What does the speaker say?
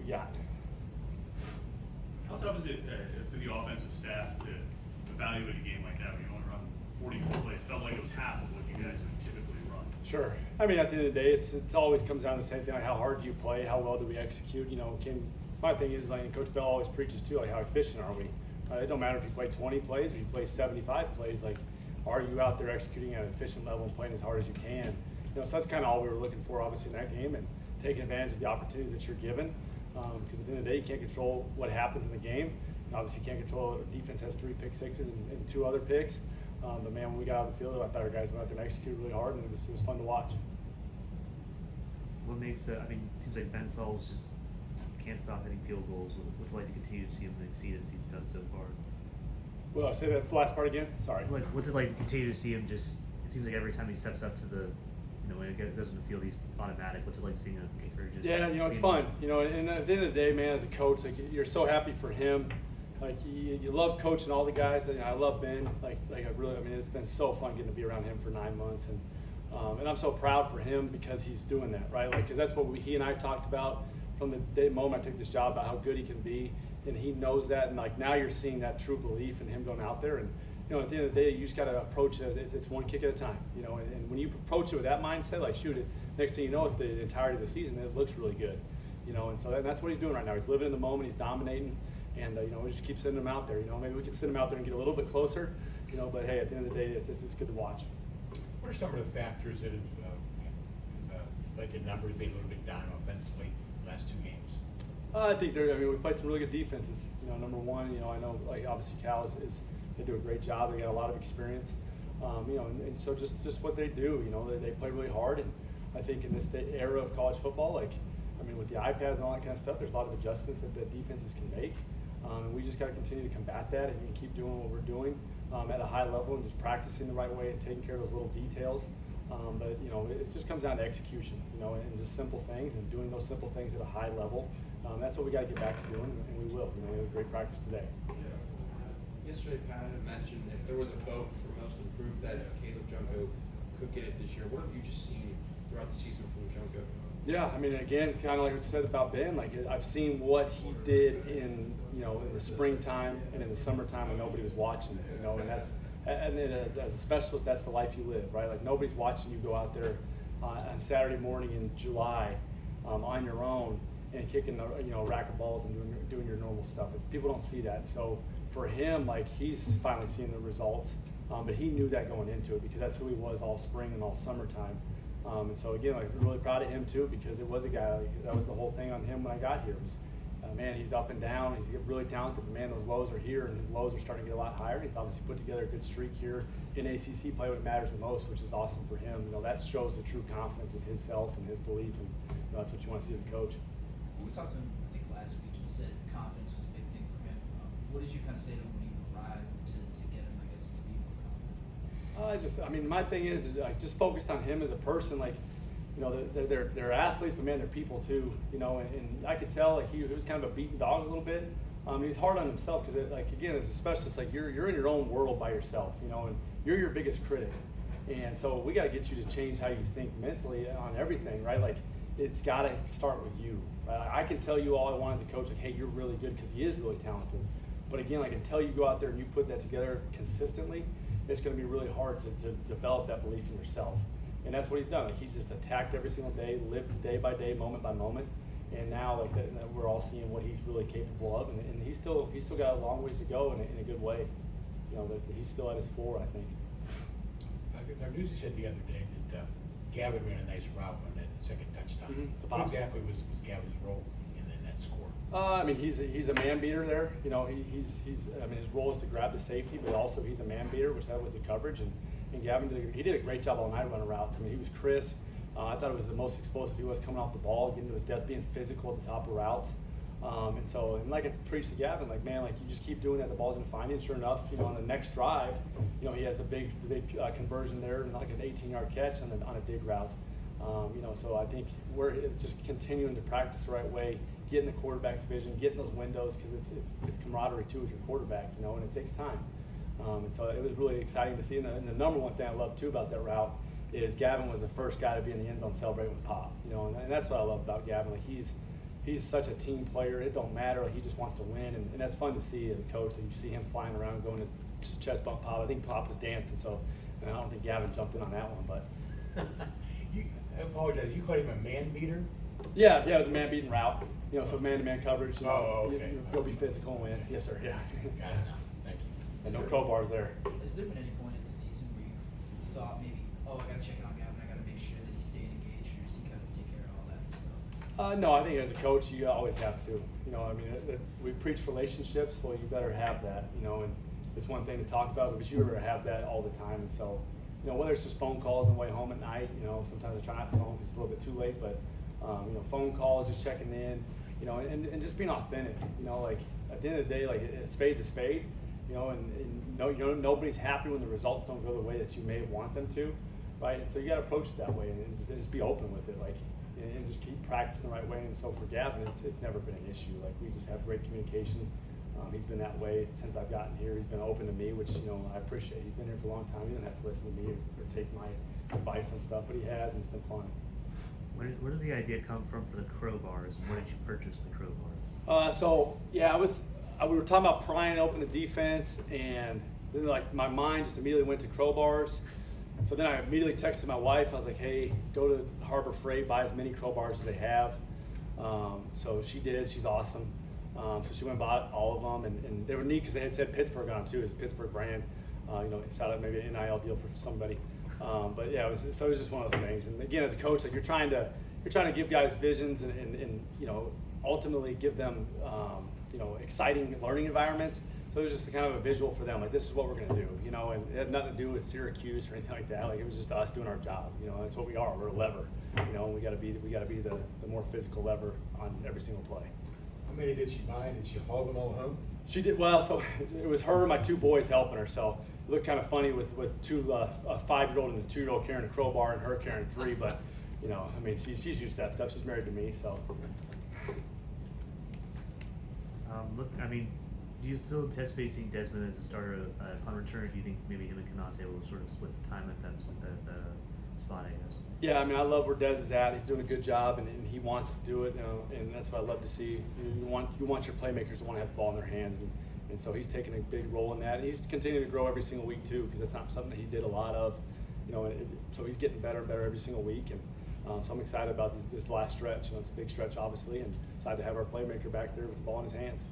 you got. How tough is it for the offensive staff to evaluate a game like that when you only run 44 plays? Felt like it was half of what you guys would typically run. Sure. I mean, at the end of the day, it's always comes down to the same thing, like how hard do you play, how well do we execute. My thing is, like, and Coach Bell always preaches too, like how efficient are we? It don't matter if you play 20 plays or you play 75 plays, like are you out there executing at an efficient level and playing as hard as you can? So that's kind of all we were looking for, obviously, in that game, and taking advantage of the opportunities that you're given. Because at the end of the day, you can't control what happens in the game. And obviously, you can't control the defense has 3 pick sixes and 2 other picks. But man, when we got out of the field, I thought our guys went out there and executed really hard, and it was fun to watch. What makes it seems like Ben Saul's just can't stop hitting field goals. What's it like to continue to see him exceed as he's done so far? Well, I'll say that last part again. Sorry. What's it like to continue to see him just? It seems like every time he steps up to the, when he goes in the field, he's automatic. What's it like seeing a kicker just? Yeah, it's fun. And at the end of the day, man, as a coach, like you're so happy for him. Like you love coaching all the guys. I love Ben. It's been so fun getting to be around him for 9 months, and I'm so proud for him because he's doing that, right? Like, because that's what he and I talked about from the moment I took this job, about how good he can be, and he knows that. And like now you're seeing that true belief in him going out there. And at the end of the day, you just got to approach it as it's one kick at a time. And when you approach it with that mindset, like shoot it. Next thing you know, the entirety of the season, it looks really good. And so that's what he's doing right now. He's living in the moment. He's dominating. And we just keep sending him out there. Maybe we can send him out there and get a little bit closer. But hey, at the end of the day, it's good to watch. What are some of the factors that have led the numbers being a little bit down offensively the last 2 games? I think we've played some really good defenses. Number one, I know like obviously Cal is they do a great job. They got a lot of experience. And so just what they do. They play really hard. And I think in this era of college football, with the iPads and all that kind of stuff, there's a lot of adjustments that the defenses can make. And we just got to continue to combat that and keep doing what we're doing at a high level and just practicing the right way and taking care of those little details. But it just comes down to execution, and just simple things and doing those simple things at a high level. That's what we got to get back to doing, and we will. We had a great practice today. Yesterday, Pat had mentioned if there was a vote for most improved, that Caleb Junko could get it this year. What have you just seen throughout the season from Junko? Yeah, again, it's kind of like what I said about Ben. Like I've seen what he did in the springtime and in the summertime when nobody was watching. And as a specialist, that's the life you live, right? Like nobody's watching you go out there on Saturday morning in July on your own and kicking a rack of balls and doing your normal stuff. People don't see that. So for him, like he's finally seeing the results, but he knew that going into it because that's who he was all spring and all summertime. And so again, like we're really proud of him too because it was a guy that was the whole thing on him when I got here. It was, man, he's up and down. He's really talented, but man, those lows are here, and his lows are starting to get a lot higher. He's obviously put together a good streak here in ACC play when it matters the most, which is awesome for him. That shows the true confidence in himself and his belief, and that's what you want to see as a coach. When we talked to him, I think last week, he said confidence was a big thing for him. What did you kind of say to him when you arrived to get him, I guess, to be more confident? My thing is I just focused on him as a person. Like, they're athletes, but man, they're people too. And I could tell like he was kind of a beaten dog a little bit. He's hard on himself because, like, again, as a specialist, like you're in your own world by yourself, and you're your biggest critic. And so we got to get you to change how you think mentally on everything, right? Like it's got to start with you. Right? I can tell you all I want as a coach, like, hey, you're really good because he is really talented. But again, like until you go out there and you put that together consistently, it's going to be really hard to develop that belief in yourself. And that's what he's done. Like he's just attacked every single day, lived day by day, moment by moment. And now, like that we're all seeing what he's really capable of, and he's still got a long ways to go in a good way. That he's still at his floor, I think. Our news said the other day that Gavin ran a nice route on that second touchdown. Mm-hmm. What exactly was Gavin's role in that score? He's a man beater there. He's his role is to grab the safety, but also he's a man beater, which that was the coverage. And Gavin did a great job all night running routes. He was crisp. I thought it was the most explosive he was coming off the ball, getting to his depth, being physical at the top of routes. And like I preached to Gavin, like, man, like you just keep doing that, the ball's gonna find you. And sure enough, on the next drive, he has the big conversion there and like an 18-yard catch on a dig route. So I think it's just continuing to practice the right way, getting the quarterback's vision, getting those windows, because it's camaraderie too with your quarterback, and it takes time. And so it was really exciting to see. And the number one thing I love too about that route is Gavin was the first guy to be in the end zone celebrating with Pop. And that's what I love about Gavin. Like he's he's such a team player. It don't matter. Like, he just wants to win, and that's fun to see as a coach. And you see him flying around, going to chest bump Pop. I think Pop was dancing, so and I don't think Gavin jumped in on that one, but. I apologize. You called him a man beater? Yeah, it was a man beating route. You know, so man-to-man coverage. You know, Oh, okay. Go be physical and win. Yes, sir. Yeah. Got it now. Thank you. And no crowbars there. Has there been any point in the season where you've thought maybe, oh, I gotta check in on Gavin, I gotta make sure that he's staying engaged, or does he kind of take care of all that stuff? No, I think as a coach, you always have to. You know, I mean, we preach relationships, so you better have that. You know, and it's one thing to talk about, but you better have that all the time. And so, you know, whether it's just phone calls on the way home at night, you know, sometimes I try not to phone because it's a little bit too late, but you know, phone calls, just checking in, you know, and just being authentic. You know, like at the end of the day, like a spade's a spade. You know, and no, you know, nobody's happy when the results don't go the way that you may want them to, right? And so you got to approach it that way, and just be open with it, like, and just keep practicing the right way. And so for Gavin, it's never been an issue. Like, we just have great communication. He's been that way since I've gotten here. He's been open to me, which, you know, I appreciate. He's been here for a long time. He doesn't have to listen to me or take my advice on stuff, but he has, and it's been fun. Where did the idea come from for the crowbars, and where did you purchase the crowbars? So yeah, we were talking about prying open the defense, and then like my mind just immediately went to crowbars. So then I immediately texted my wife. I was like, hey, go to Harbor Freight, buy as many crowbars as they have. So she did. She's awesome. So she went and bought all of them, and they were neat because they had said Pittsburgh on them too. It's a Pittsburgh brand. You know, it's out maybe an NIL deal for somebody. But yeah, it was just one of those things. And again, as a coach, like you're trying to give guys visions and you know, ultimately give them you know, exciting learning environments. So it was just a kind of a visual for them, like this is what we're going to do, you know, and it had nothing to do with Syracuse or anything like that. Like it was just us doing our job, you know. That's what we are. We're a lever, you know. And we got to be the more physical lever on every single play. How many did she buy? Did she haul them all home? She did well. So it was her and my two boys helping her. So it looked kind of funny with two a 5-year-old and a 2-year-old carrying a crowbar and her carrying 3. But you know, I mean, she's used to that stuff. She's married to me, so. Look, I mean, do you still anticipate seeing Desmond as a starter upon return? Or do you think maybe him and Konate will sort of split the time at that spot, I guess? Yeah, I mean, I love where Dez is at. He's doing a good job, and he wants to do it, you know, and that's what I love to see. You want your playmakers to want to have the ball in their hands, and so he's taking a big role in that. And he's continuing to grow every single week too, because that's not something that he did a lot of, you know. So he's getting better and better every single week, and so I'm excited about this last stretch. You know, it's a big stretch, obviously, and excited to have our playmaker back there with the ball in his hands.